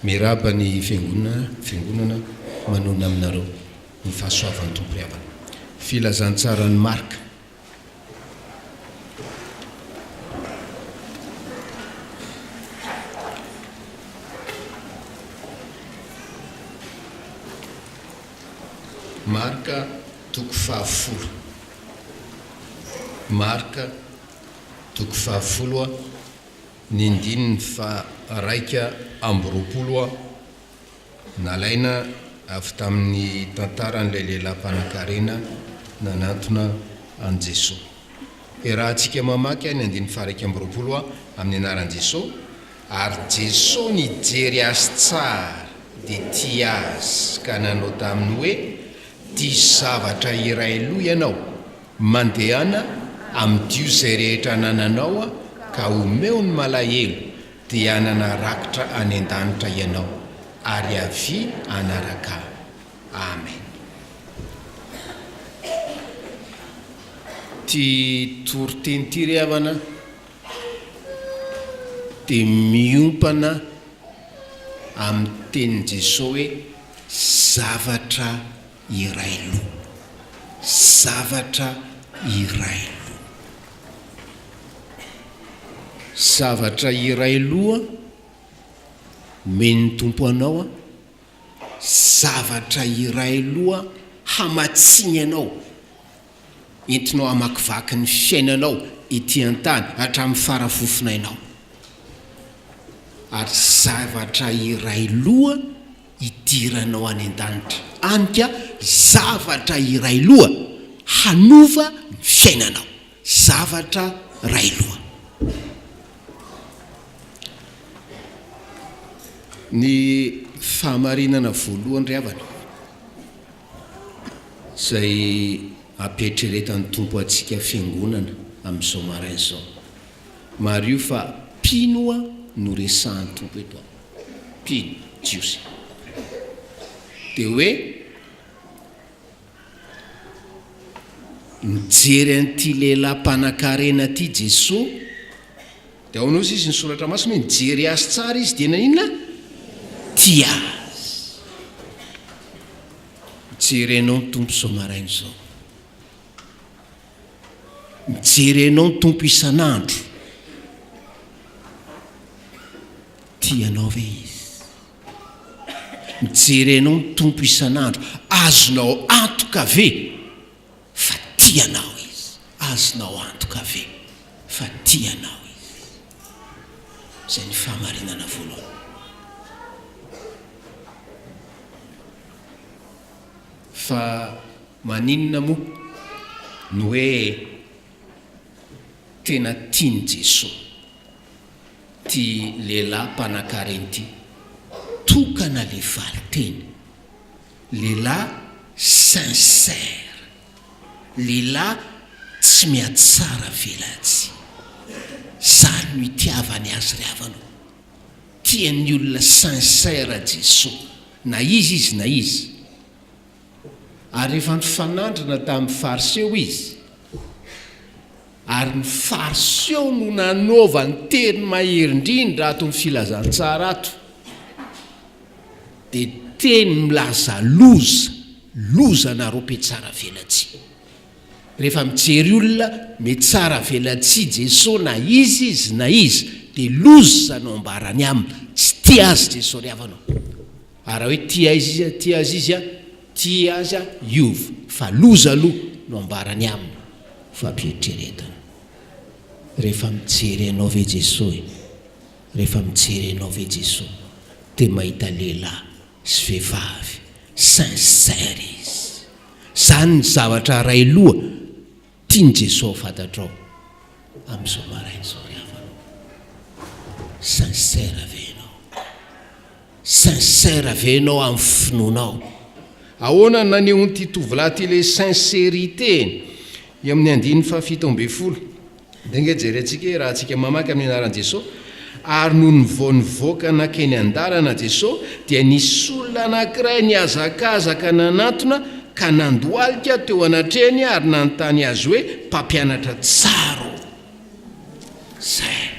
miraba ny fiangonana manona aminareo ny fahasoavan'ny tompoiavana filazantsarany marka marka toko fahafolo marka toko fahafolo a ny indininy fa raika amby-roapolo a nalaina avy tamin'ny tantaran'ilay lehilahy-mpanankarena nanantona an Jesosy. Rahantsika mamaky any andininy fa raika amby-roapolo a amin'ny anaran Jesosy, ary Jesosy nijery azy tsara dia tia azy ka nanao taminy hoe tia zavatra iray aloha ianao, mandehana amin'dio izay rehetra nananao a ka omeo ny malahelo dia anana rakitra any an-danitra ianao ary avy anaraka. Amen. Ty toriteny ty ry havana dia miompana amin'ny tenin Jesosy hoe zavatra iray loha, zavatra iray loha, zavatra iray loha men'ny tompo anao a, zavatra iray loha hamatsiny anao, entinao hamakivaky ny fiainanao ety an-tany hatramin'ny farafofonainao, ary zavatra iray loha idiranao any an-danitra, anika zavatra iray loha hanova ny fiainanao, zavatra iray loha. Ny fahamarinana voalohany ry havana izay apetreretan'ny tompo antsika fiangonana amin'izao maraina izao, mario fa pinoa no resahan'ny tompo eto pino jiosy dia hoe mijery an'ity lehilahy-mpanankarena ty Jesosy dia ao anao izy nysoratra masina hoe mijery azy tsara izy dia naninona tia azy. Mijerenao ny tompo izao maraina izao, mijerenao ny tompo isan'andro, tianao ve izy? Mijerenao ny tompo isan'andro, azonao antoka ve fa tianao izy? Azonao antoka ve fa tianao izy? Izay ny fahamarinana voalohany. Fa maninona moa no hoe tena tiany Jesosy ty lehilahy-mpanankarena ty, tokana le valiteny, lehilahy sincère, lehilahy tsy mihatsara velatsy, zany no itiavany azy ry havanao. Tian'ny olona sincère Jesosy, na izy na izy. Ary rehefa nifanandrana tamin'ny fariseo izy, ary ny fariseo no nanova ny teny mahery-drindra ato ny filazantsara ato, dia teny milaza loza narope tsara velatsy. Rehefa mijery olona metsara velatsy Jesosy, na izy na izy, dia loza no ambarany aminy, tsy tia azy Jesosy ry havanao. Ary hoe tia azy izy a, tia azy a iova, fa loza aloha no ambarany aminy fampietreretana. Rehefa mijery anao ve Jesosy, rehefa mijery anao ve Jesosy, dia mahita lehilahy sy vehivavy sincère izy. Zany ny zavatra ray loha tiany Jesosy fantatrao amin'izao maraina izao ry havanao. Sincère ve ianao? Sincère ve ianao amin'ny finoanao? Ahoana naneho ny tovolahy ty le sincérité amin'ny andininy fahafito amby folo. Dia inge jerentsika raha antsika mamaky amin'ny anaran'i Jesosy, ary no nivoaka nakeny an-dalana Jesosy dia nisy olona anankiray niazakazaka nanantona ka nandoalika teo anatreny ary nanontany azy hoe mpampianatra tsara. Zay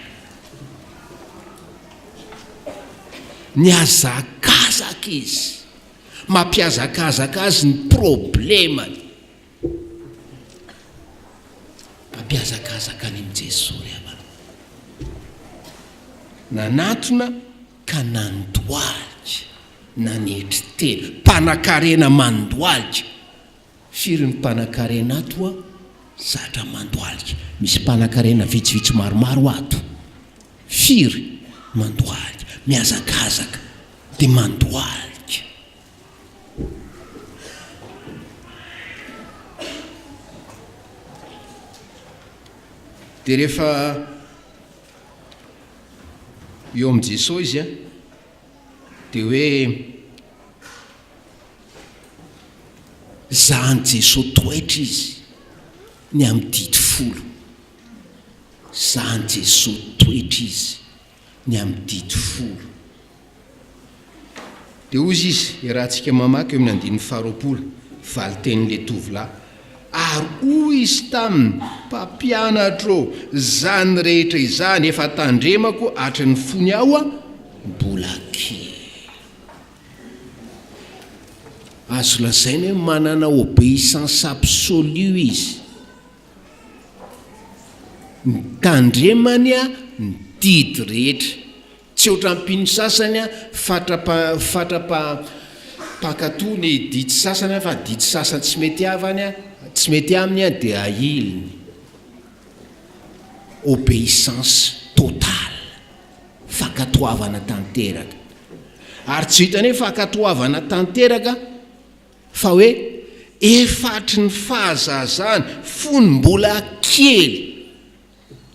ny azakazaka izy, mampiazakazaka azy ny problemany, mampiazakazaka any amin'i Jesosy ry havana. Nanatona ka nandoalika nanetry telo, mpanakarena mandoalika. Firy ny mpanakarena ato a zatra mandoalika. Misy mpanakarena vitsivitsy maromaro ato. Firy mandoalika, miazakazaka dia mandoalika. Dia rehefa eo amin'i Jesosy izy a, dia hoe zahany Jesosy toetra izy ny amin'ny dity folo. Zahany Jesosy toetra izy ny amin'ny dity folo. Dia ozy izy rahantsika mamaky eo amin'ny andininy faharoapolo, valitenin'ilay tovolahy. Ary hoy izy taminy, mpampianatra zany rehetra izany efa tandremako hatry ny fony aho a mbola kely. Azo lazaina hoe manana obéissance absolue izy. Ny tandremany a ny didy rehetra. Tsy ohatran'ny mpino sasany a fatrapakatoa ny didy sasany fa didy sasany tsy mety avany a, tsy mety aminy a dia ahiliny. Obéissance totale, fankatoavana tanteraka. Ary tsy hitany hoe fankatoavana tanteraka fa hoe efatry ny fahazazany fony mbola kely.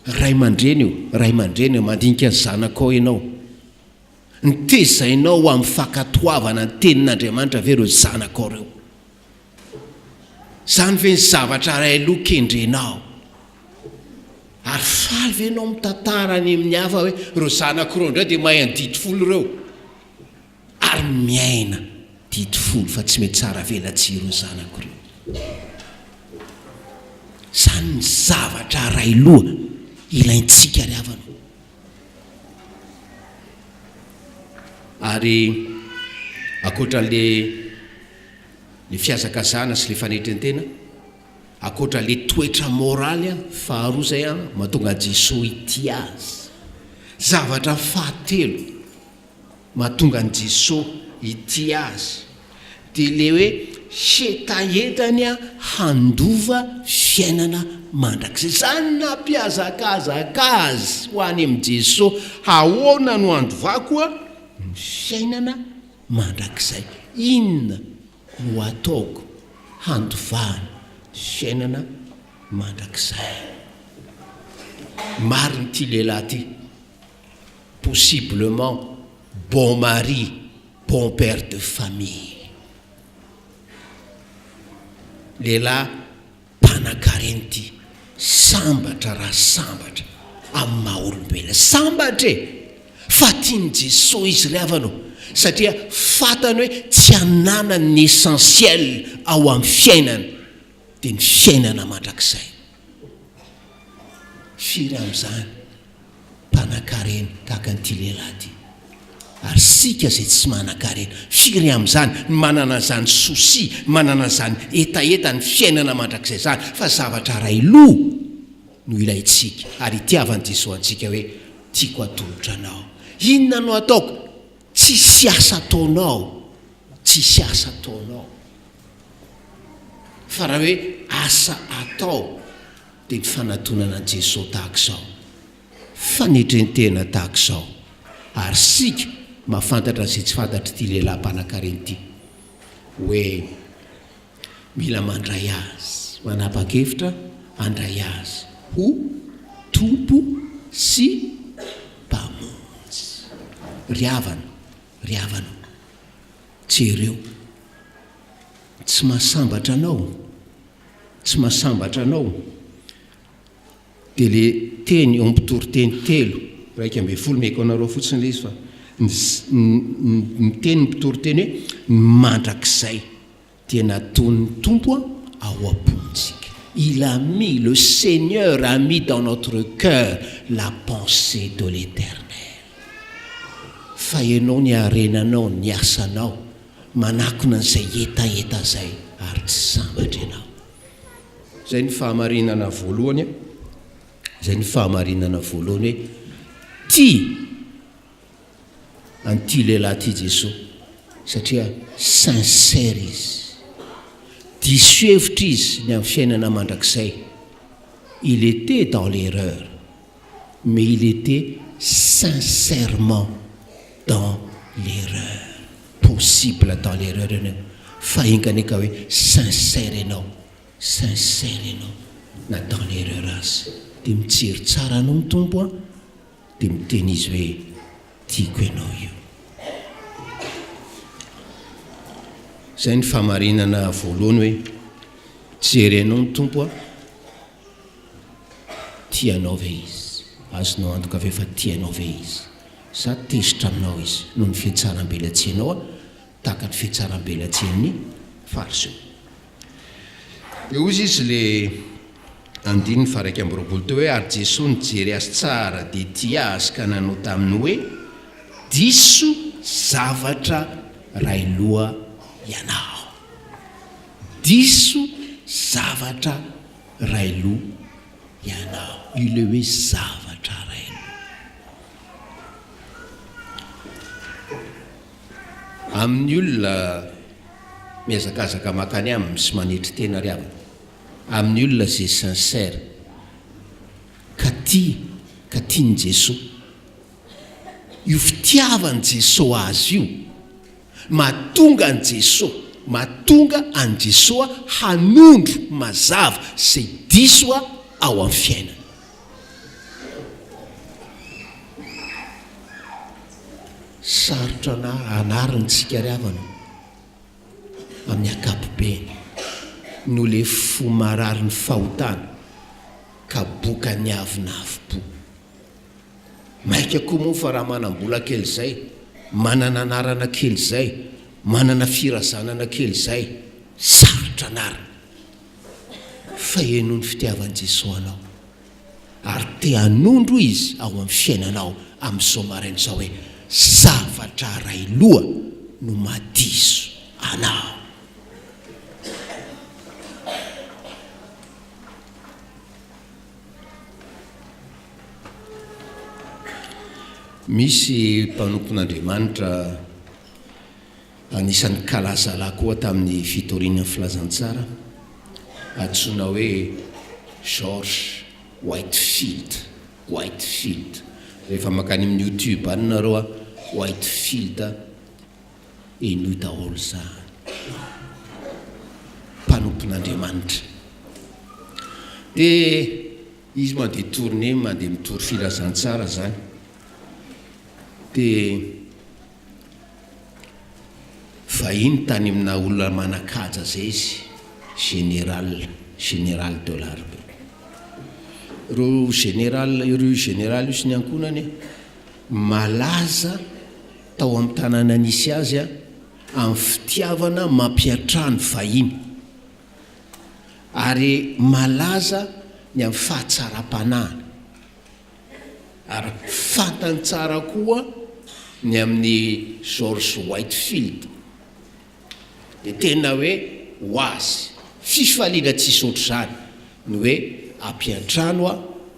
Ray aman-dreny io mandinika ny zanakao ianao, nitezainao amin'ny fankatoavana ny tenin'Andriamanitra ve reo zanakao reo. Zany ve ny zavatra ray aloha kendrenao. Ary faly ve ianao mitantara ny amin'ny hafa hoe reo zanako reo indray dia mahay ny dity folo reo, ary miaina dity folo fa tsy mety tsara velatsihy reo zanako reo. Zany ny zavatra ray loha ilaintsika ry havana. Ary akoatran'le fiazakazana sy le fanetrentena, akoatran'le toetra moraly a faharoa zay a mahatonga Jesosy ity azy. Zavatra fahatelo mahatonga ny Jesosy ity azy dia le hoe setaentany a handova fiainana mandrakizay. Zany nampiazakazaka azy ho any amin'i Jesosy, ahoana no andovako a ny fiainana mandrakizay. Inona no ataoko handovana fiainana mandrakizay. Mariny ity lehilahy ty, possiblement bon mari, bon père de famille. Lehilahy mpanakarena ity, sambatra raha sambatra amin'ny maha-olombelona, sambatra fa tiany Jesosy izy ry havanao, satria fatany hoe tsy hanana ny essentiel ao amin'ny fiainana dia ny fiainana mandrakizay. Firy amin'izany mpanakarena tahaka an'ity lehilahy ity. Ary sika zay tsy manan-karena, firy amin'izany ny manana zany sosi, manana zany etaeta ny fiainana mandrakizay zany, fa zavatra ray loha no ilayntsika. Ary itiavany Jesosy antsika hoe tiako atolotra anao. Inona no ataoko? Tsy siasa ataonao, tsy siasa ataonao, fa raha hoe asa atao dia ny fanatonana an Jesosy tahaka izao, fanetrentena tahaka izao. Ary sika mahafantatra izay tsy fantatra ity lehilahy mpanakarena ity, hoe mila mandray azy, manapa-kevitra handray azy ho tompo sy mpamonjy. Ry havana, jereo, tsy mahasambatra anao, dia le teny ompitoriteny telo, raika amby folo meko anareo fotsiny le izy, fa ny teny mitoriteny hoe mandrakizay dia nataon'ny tompo ao am-pontsika. Il a mis, le Seigneur a mis dans notre cœur la pensée de l'Éternel. fa ianao ny arenanao ny asanao manakona n'izay etaeta zay ary tsy sambatra ianao. Zay ny fahamarinana voalohany zay ny fahamarinana voalohany hoe tia an'ity lehilahy ty Jesosy satria sincère izy, diso hevitra izy ny amin'ny fiainana mandrakizay. Il était dans l'erreur mais il était sincèrement dans l'erreur. Possible dans l'erreur ianao fa ingany ka hoe sincère ianao na dans l'erreur azy dia mijery tsara anao ny tompo a dia miteny izy hoe tiako ianao io. Zay ny fahamarinana voalohany hoe jery anao ny tompo a tianao ve izy, azonao antoka ve fa tianao ve izy, sa tezitra aminao izy noho ny fihetsaram-belatsinao a tahaka ny fihetsaram-belatsin'ny fariseo. dia ozy izy le andininy faraika am'roapolo teo hoe ary Jesosy nijery azy tsara dia tia azy ka nanao taminy hoe diso zavatra railoha ianao, diso zavatra railoha ianao. Io le hoe zavatra railoha. Amin'ny olona miazakazaka makany aminy sy manetry tena ry avana, amin'ny olona zay sincère ka tiany Jesosy, io fitiavany Jesosy azy io mahatonga an Jesosy hanondro mazava zay diso ao amin'ny fiainana. Sarotra anarintsika ry havana amin'ny akapobeny no le fo marary ny fahotana ka boka ny avinavim-po. Maika koa moa fa raha manam-bola kely zay, manana anarana kely zay, manana firazanana kely zay, sarotra anarina fa eno ny fitiavan'i Jesosy anao ary te hanondro izy ao amin'ny fiainanao amin'izao maraina izao hoe zavatra railoha no mahadiso anao. Misy mpanompon'Andriamanitra anisan'ny kalazalahy koa tamin'ny fitorian'ny filazantsara, antsoina hoe George Whitefield. Rehefa makany amin'ny YouTube any nareo Whitefield eno daholo zany, mpanompon'Andriamanitra. Dia izy mandeha tournée, mandeha mitory filazantsara zany, dia vahiny tany amina olona manakaja zay izy, général de l'armée. Ireo général io sy ny ankonany malaza tao amin'ny tanàna nisy azy amin'ny fitiavana mampiatrano vahiny, ary malaza ny amin'ny fahatsara-panahana, ary fantany tsara koa ny amin'ny George Whitefield. Dia tena hoe ho azy fifaliana tsisy ohatr'izany ny hoe ampiantrano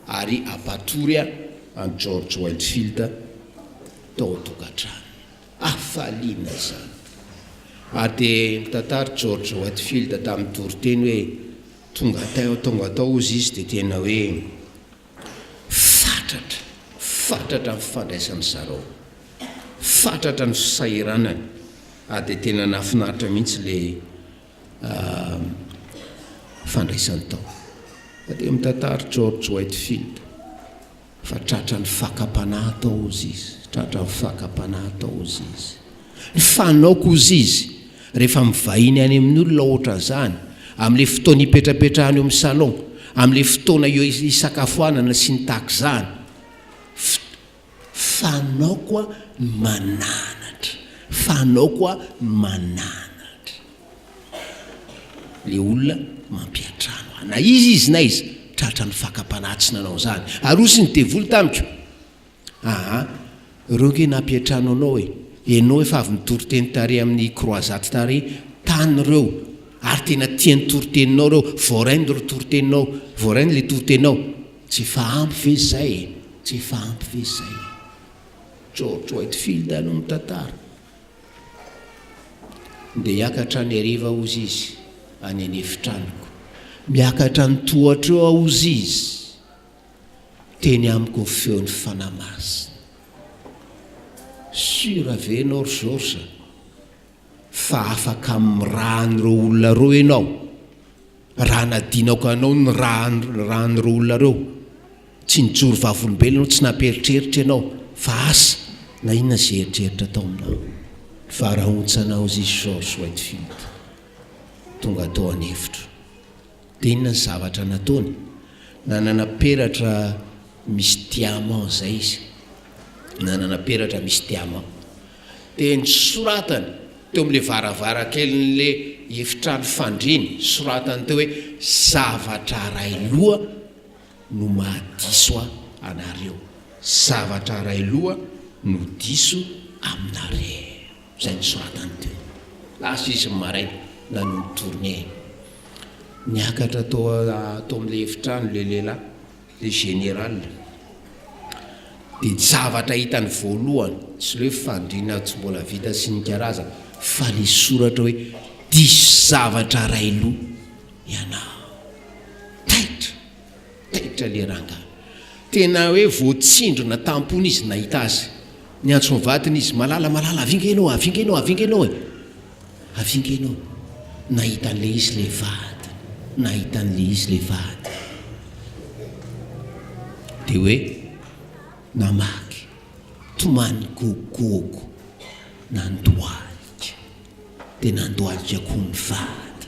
ary apatory an George Whitefield tao tokantrano. Afaliana zany. Dia mitantara George Whitefield tamin'ny toriteny hoe tonga tao ozy izy, dia tena hoe fatratra ny fifandraisany zareo, fatratra ny fisahiranany. Dia tena nafinaritra mihitsy le fandraisany tao. Dia mitantara George Whitefield fa tratra ny fakapanahy tao ozy izy, tratra ny fakapanahy tao ozy izy. Ny fanaoko ozy izy rehefa mivahiny any amin'ny olona ohatra zany, amin'le fotoana hipetrapetrahany eo amin'ny salon, amin'le fotoana eo isakafoanana sy ny tahaka zany, fanaoko mananatra le olona mampiatrano. Na izy na izy tratra ny fakapanahy tsy nanao zany. Ary osy ny devoly tamiko reo nge nampiatrano anao hoe ianao efa avy nitoriteny tare amin'ny croisate tare tany reo ary tena tiany toriteninao reo voarainy ro toriteninao voarainy le toriteninao tsy fahampy ve zay tsy fahampy ve zay George Whitefield no mitantara dia hiakatra ny ariva ozy izy any anefitraniko miakatra ny tohatra eo aozy izy teny amiko feony fanamasina sura venao ry George fa afaka am'rahan'ireo olona reo ianao raha nadinako anao ny rahan'ireo olona reo tsy nijoro vavolombelona tsy namperitreritra ianao fa asa na inona zay eritreritra tao aminao fa raha ontsana ozy izy George Whitefield tonga tao anevitro dia inona ny zavatra nataony nanana peratra misy diamant zay izy nanana peratra misy diamant dia nysoratany teo amin'le varavarakelyn'le efitrano fandriny soratany teo hoe zavatra ray loha no mahadiso anareo zavatra ray loha no diso aminareo zay ny soratany teo lasa izy maraina nano tourné niakatra tao amin'le efitrano le lehilahy le général dia zavatra hitany voalohany tsy le hoe fandrina tsy mbola vita sy ny karazana fa le soratra hoe diso zavatra ray loha ianao taitra le ranga tena hoe voatsindrona tampony izy nahita azy ny antso mivatiny izy malala avingenao nahitan'le izy le vady nahitan'le izy le vady dia hoe namaky tomany gogogo nandoalika dia nandoalika koa ny vady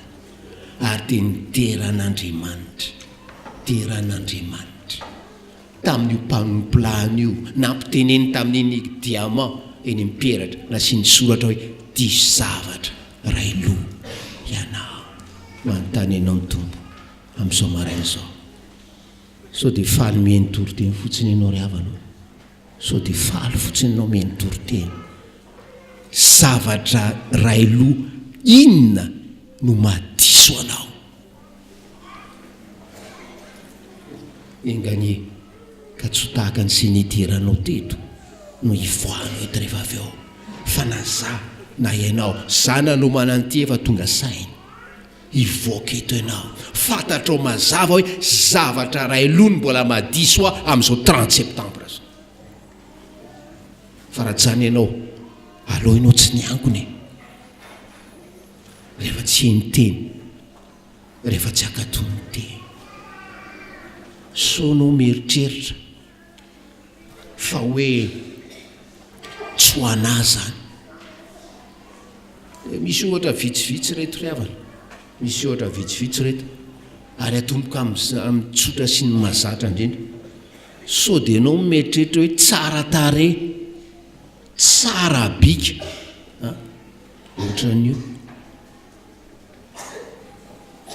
ary dia niteran'Andriamanitra tamin'io mpanoplany io nampiteneny tamin'iny diamant eny miperatra na sy ny soratra hoe diso zavatra ray loha ianao manontany ianao ny tombo amin'izao maraina izao sao dia faly miheny toriteny fotsiny ianao ry havanao sao dia faly fotsiny ianao miheny toriteny zavatra ray loha inona no mahadiso anao enganie ka tsy ho tahaka ny seniteranao teto no ivoanao eto rehefa avy ao fa na za na ianao zana no mananty efa tonga sainy ivoaka eto ianao fantatrao mazava hoe zavatra ray loha no mbola mahadiso amin'izao 30 septembre zao fa raha jany ianao aloha ianao tsy niankony rehefa tsy heny teny rehefa tsy akatony teny sonao mieritreritra fa hoe tsy ho anà zany misy ohatra vitsivitsy reto ry havana misy ohatra vitsivitsy reto ary atomboka amin'ny tsotra sy ny mazatra indrindra sao dia ianao mieritreritra hoe tsara tare tsara bika ohatran'io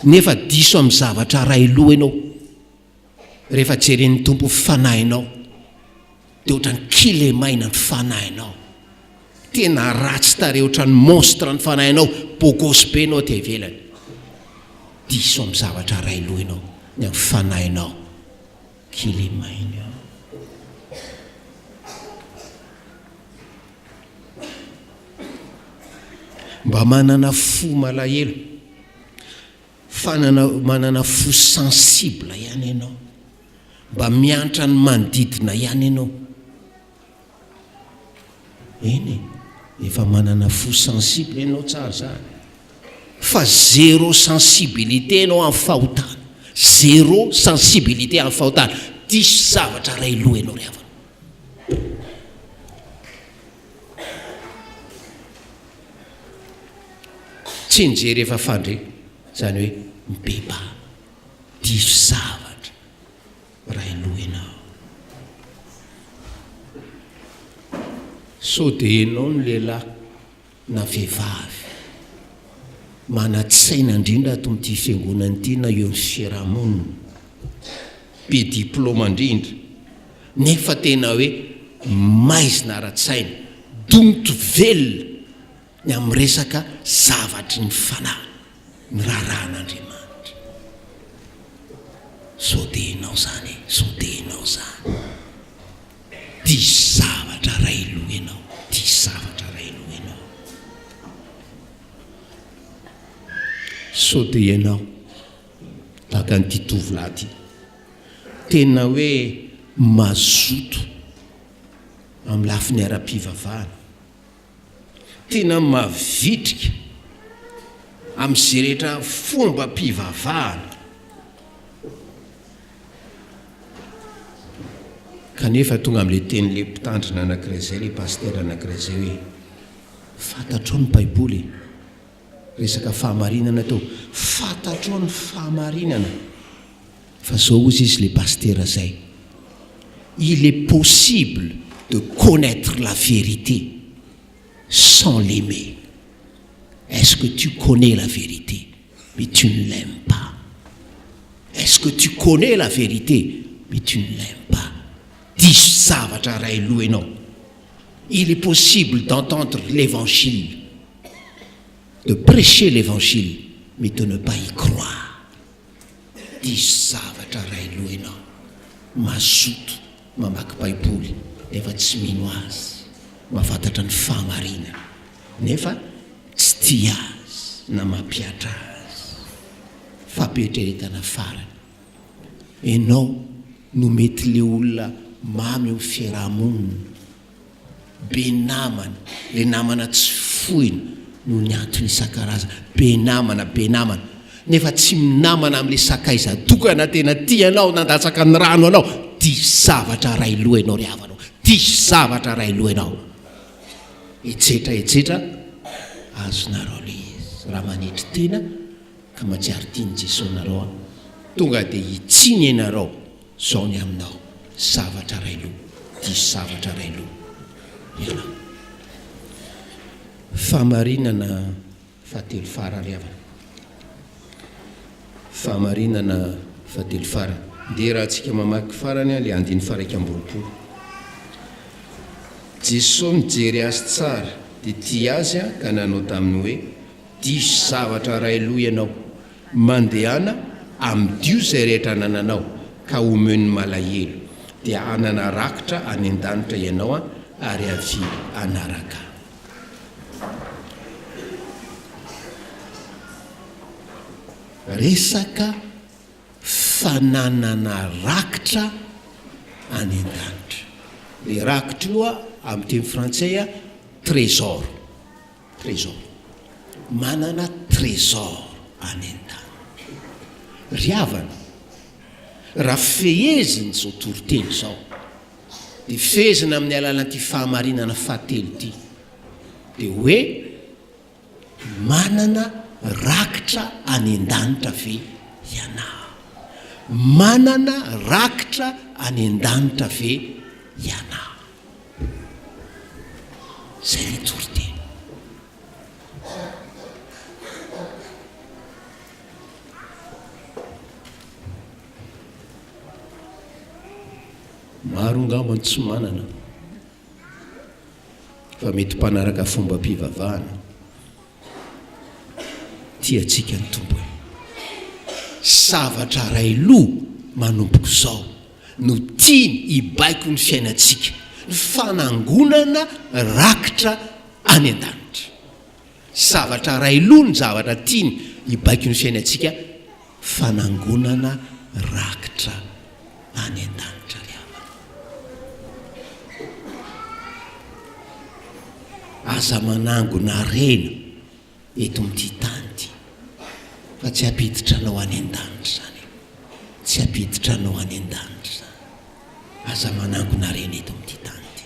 nefa diso amin'ny zavatra ray loha ianao rehefa jeren'ny tompo fanahinao dia ohatrany kilemaina ny fanahinao tena ratsy tare ohatrany monstre ny fanahinao bogosbe ianao ty ivelany diso amin'ny zavatra ray loha ianao ny amin'ny fanahinao kilemaina mba manana fo malahelo manana fo sensible ihany ianao mba miantra ny manodidina ihany ianao eny efa manana fo sensible ianao tsara zany fa zéro sensibilité ianao amin'ny fahotana zéro sensibilité amin'ny fahotana diso zavatra ray loha ianao ry havana tsy nijery efa fandre zany hoe mibeba diso zavatra ray loha ianao sao dia ianao ny lehilahy na vehivavy manatsaina indrindra ato amin'ity fiangonana ity na eo amin'ny fiarahamonina be diplôma indrindra nefa tena hoe maizina ara-tsaina donto velona ny amin'ny resaka zavatry ny fanahy ny raharan'Andriamanitra. Sodenao zany sodenao zany diso zavatra ray loha ianao, diso zavatra ray loha ianao. Sode ianao tahaka nyity tovolahy ty tena hoe mazoto amin'ny lafiny ara-pivavahana, tena mavitrika amin'izay rehetra fomba mpivavahana, kanefa tonga amin'ilay teny'le mpitandrina anankiray zay, le pastera anankiray zay hoe fantatrao ny baiboly, resaka fahamarinana tao, fantatrao ny fahamarinana. Fa zao ozy izy le pastera zay, il est possible de connaître la vérité sans l'aimer. Est-ce que tu connais la vérité mais tu ne l'aimes pas? Est-ce que tu connais la vérité mais tu ne l'aimes pas? Diso zavatra ray loha ianao. Il est possible d'entendre l'évangile, de prêcher l'évangile mais de ne pas y croire. Diso zavatra ray loha ianao. Mazoto mamaky baiboly nefa tsy mino azy, mahafantatra ny fahamarinana nefa tsy tia azy na mampiatra azy. Fampetreretana farany. Ianao no mety le olona mamy eo fiarahamonina, be namana, le namana tsy fohina no ny antony isan-karazana, be namana nefa tsy minamana amin'le sakaiza tokana tena tianao nandatsaka ny rano anao. Diso zavatra ray loha ianao ry havanao, diso zavatra ray loha ianao. Etsetra azonareo le izy raha manetry tena ka matsiary tiany Jesosy nareo, tonga dia hitsiny ianareo zao ny aminao. Zavatra ray loha, diso zavatra ray loha ianao. Fahamarinana fahatelo farany havana. Fahamarinana fahatelo farany. Dia raha antsika mamaky farany le andiny faraika amby-roapolo. Jesosy mijery azy tsara dia tia azy ka nanao taminy hoe diso zavatra ray loha ianao, mandehana amin'ny dio zay rehetra nananao ka omeo ny malahelo, dia hanana rakitra any an-danitra ianao ary avy anaraka. Resaka fananana rakitra any an-danitra. Le rakitra io amin'ny teny frantsay trésor, manana trésor any an-danitra. Ry havana, raha feheziny zao toroteny zao, dia fehezina amin'ny alalan'ity fahamarinana fahatelo ity, dia hoe manana rakitra any an-danitra ve ianao? Manana rakitra any an-danitra ve ianao? Zay ny toroteny. Maro ngambany tsy manana, fa mety mpanaraka fomba mpivavahana. Tiatsika ny tompony. Zavatra ray loha manompoko zao no tiany hibaiko ny fiainantsika, ny fanangonana rakitra any an-danitra. Zavatra ray loha ny zavatra tiany hibaiko ny fiainantsika, fanangonana rakitra any an-danitra. Aza manangona rena eto amin'ity tany ity, fa tsy hampiditra anao any an-danitra zany, tsy hampiditra anao any an-danitra zany. Aza manangona rena eto amin'ity tany ity.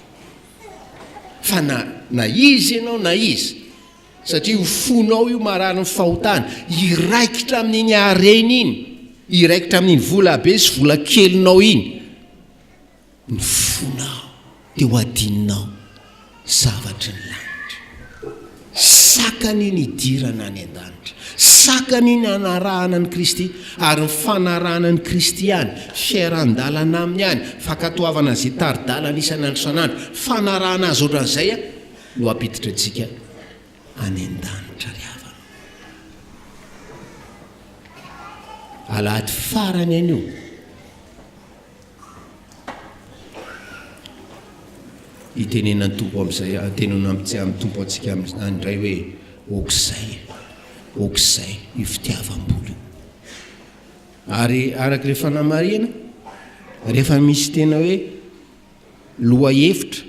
Fa na izy ianao na izy, satria ho fonao io marary ny fahotana, iraikitra amin'iny harena iny, iraikitra amin'iny vola be sy vola kelinao iny, ny fonao dia ho adininao zavatra ny lanitra. Sakany iny idirana any an-danitra, sakany ny anarahana ny Kristy ary nyfanarahana ny Kristy ihany fiaran-dalana aminy ihany fakatoavana izay taridalana isan'andro san'andro fanarahana azy ohatran'izay no ampiditra antsika any an-danitra ry havana. Alahady farany anio itenenany tompo amin'izay tenona amin'ny tompo antsika amin'indray hoe okizay io fitiavam-bolo ary araka ilay fanamariana rehefa misy tena hoe loha hevitra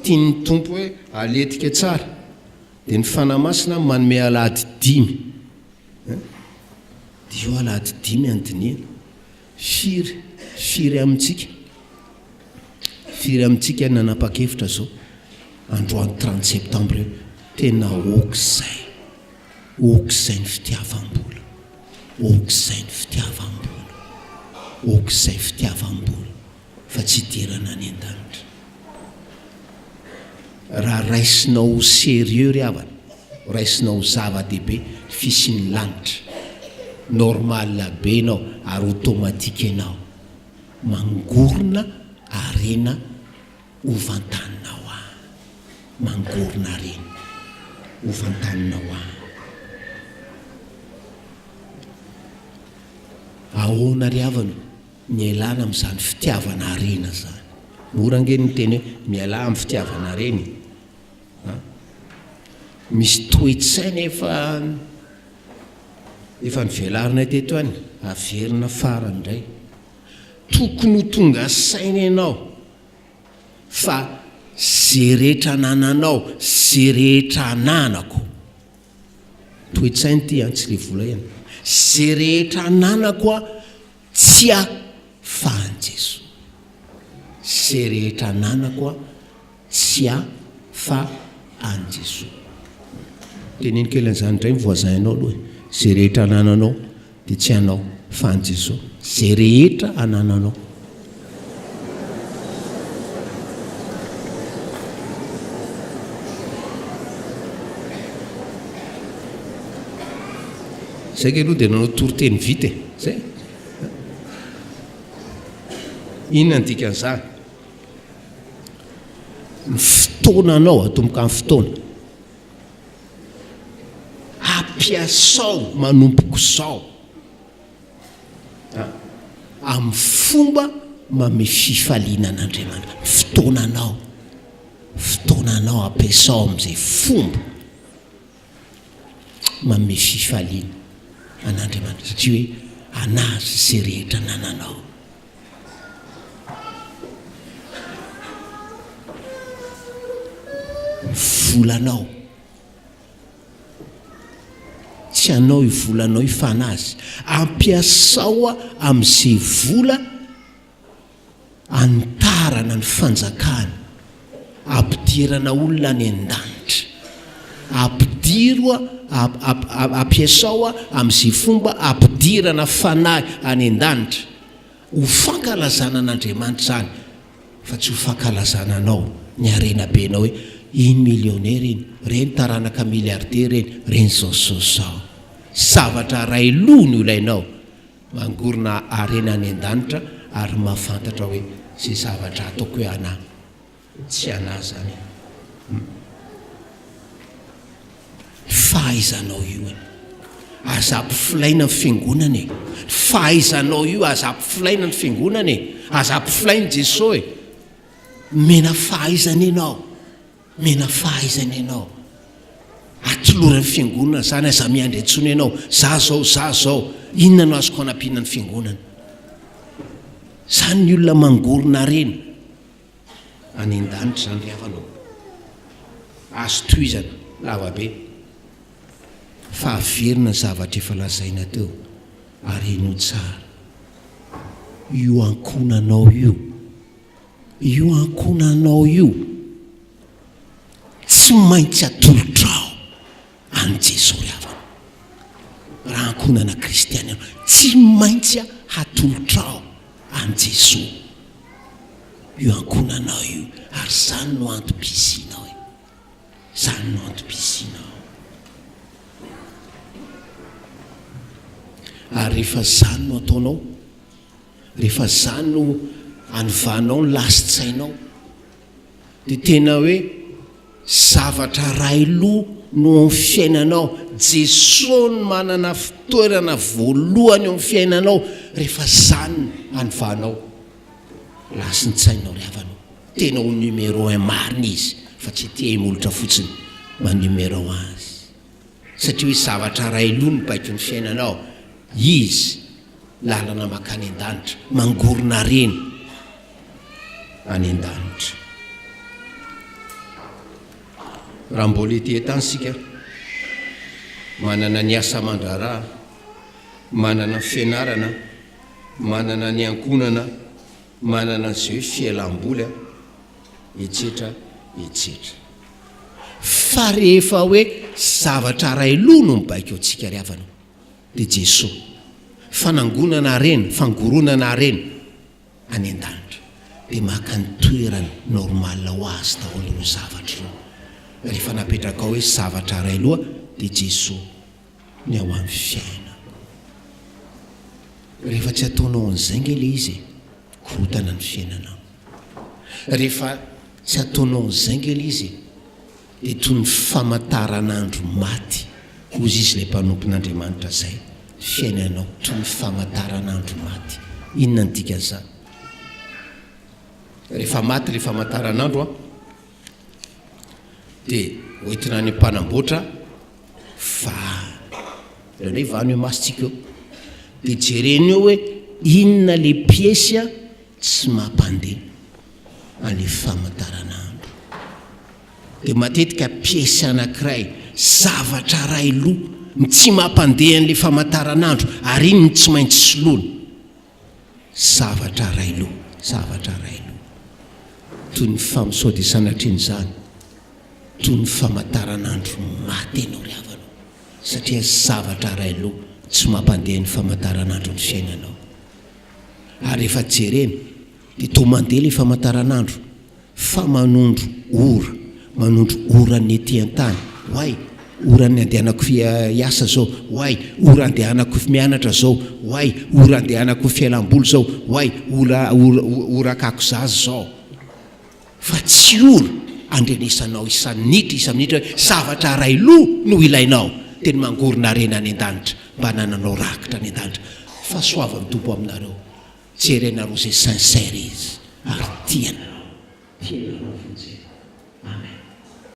tiany tompo hoe aletika tsara dia ny fanamasina manome alahady 5 dia io alahady 5 andiniana firy amintsika nanapa-kevitra zao androany 30 septembre io tena okizay ny fitiavam-bolo okizay fitiavam-bolo fa tsy dirana any an-danitra. Raha raisinao sérieux ry havana, raisinao zava-dehibe fisiny lanitra normal be ianao ary automatika ianao mangorona arena ovantaninao mangorona arena ovantaninao ahoana ry havana mialana amin'izany fitiavana arena zany. Mora angeny ny teny hoe miala amin'ny fitiavana arena. Misy toetsaina efa nivelarina teto any averina farany indray tokony ho tonga saina ianao fa zay rehetra nananao zay rehetra nanako toetsaina ty tsy le vola ihany zay rehetra nanako tsy fa an Jesosy zay rehetra nanako tsy fa an Jesosy. Teneny kely an'izany indray mivoazanao aloha zay rehetra anananao dia tsy anao fa an Jesosy zay rehetra anananao. Zay ke aloha dia nanao toriteny vita zay inona ny dikan'izany ny fotoananao atomboka amin'ny fotoana ampiasao manompoko zao amin'ny fomba mame fifaliana an'Andriamanitra. Fotoananao ampiasao amin'izay fomba mame fifaliana an'Andriamanitra satria hoe anazy zay rehetra nananao. Volanao tsy anao io volanao io fa anazy ampiasao amin'izay vola antarana ny fanjakana ampidirana olona any an-danitra ampiasao amin'izay fomba ampidirana fanahy any an-danitra ho fankalazana an'Andriamanitra zany fa tsy ho fankalazana anao ny arena be anao hoe iny millionnaire iny reny taranaka milliardaire reny zao zavatra ray loha no ilainao mangorona arena any an-danitra ary mahafantatra hoe zay zavatra ataoko hoe anahy tsy anahy zany fahaizanao io aza ampifilaina ny fiangonana fahaizanao io aza ampifilaina ny fiangonana aza ampifilaina Jesosy mena fahaizana ianao atoloran'ny fiangonana zany aza miandry antsony ianao za zao inona no azoko anampiana ny fiangonana zany ny olona mangorona reny any an-danitra zany ry havanao azo tohizana lavabe fa averina zavatra efa lazaina teo ary ino tsara io ankonanao io tsy maintsy atolotrao any Jesosy ry havana. Raha ankonana kristiana tsy maintsy hatolotrao any Jesosy io ankonanao io ary zany no antom-pisianao ary rehefa zany no ataonao, rehefa zany no anovanao ny lasitsainao, dia tena hoe zavatra railoha no amin'ny fiainanao. Jesosy no manana fitoerana voalohany eo amin'ny fiainanao. Rehefa zany anovanao, lasin-tsainao ry havanao, tena ho numéro 1 marina izy, fa tsy tia himolotra fotsiny manuméro azy, satria hoe zavatra railoha no baiko ny fiainanao. Izy lalana makany an-danitra, mangorona reny any an-danitra. Raha mbola ety an-tany sika, manana ny asa aman-draharaha, manana ny fianarana, manana ny ankonana, manana an'izay hoe fialam-boly etsetra etsetra. Fa rehefa hoe zavatra railoha no mibaiko antsika ry havanao, dia Jesosy fanangonana reny, fangoronana reny any an-danitra, dia maka ny toerany normala ho azy daholo ireo zavatra ireo. Rehefa napetraka hoe zavatra railoha, dia Jesosy ny ao amin'ny fiaina. Rehefa tsy ataonao an'izay nge le izy, korotana ny fiainanao. Rehefa tsy ataonao an'izay nge le izy, dia toy ny famataranandro maty. Hozy izy ilay mpanompon'Andriamanitra zay, fiainanao toy ny famataranandro maty. Inona ny dikan'izany? Rehefa maty ilay famataranandro dia hoentina ny mpanamboatra vany hoe masitsika eo, dia jereny eo hoe inona le piesy tsy mampandeha an'le famataranandro. Dia matetika piesy anankiray, zavatra railoha ny tsy mampandeha an'le famataranandro, ary iny ny tsy maintsy soloana. Zavatra railoha, zavatra railoha, toy ny famisaody sanatriny zany, toy ny famataranandro maty ianao ry havanao, satria zavatra railoha tsy mampandeha ny famataranandro ny fiainanao. Ary rehefa jereny dia toa mandeha ilay famataranandro, fa manondro ora ny ety an-tany. Hoay, ora ny andehanako hiasa zao, hoay, ora andehanako mianatra zao, hoay, ora andehanako fialam-boly zao, hoay, ora kako zazy zao. Fa tsy ora andrenesanao isan'nitra isan'nitra hoe zavatra railoha no ilainao, teny mangorona rena any an-danitra, mba nananao rakitra any an-danitra. Fa soavan'ny Tompo aminareo, jerenareo izay sincère izy, ary tiana fonjena. Amen.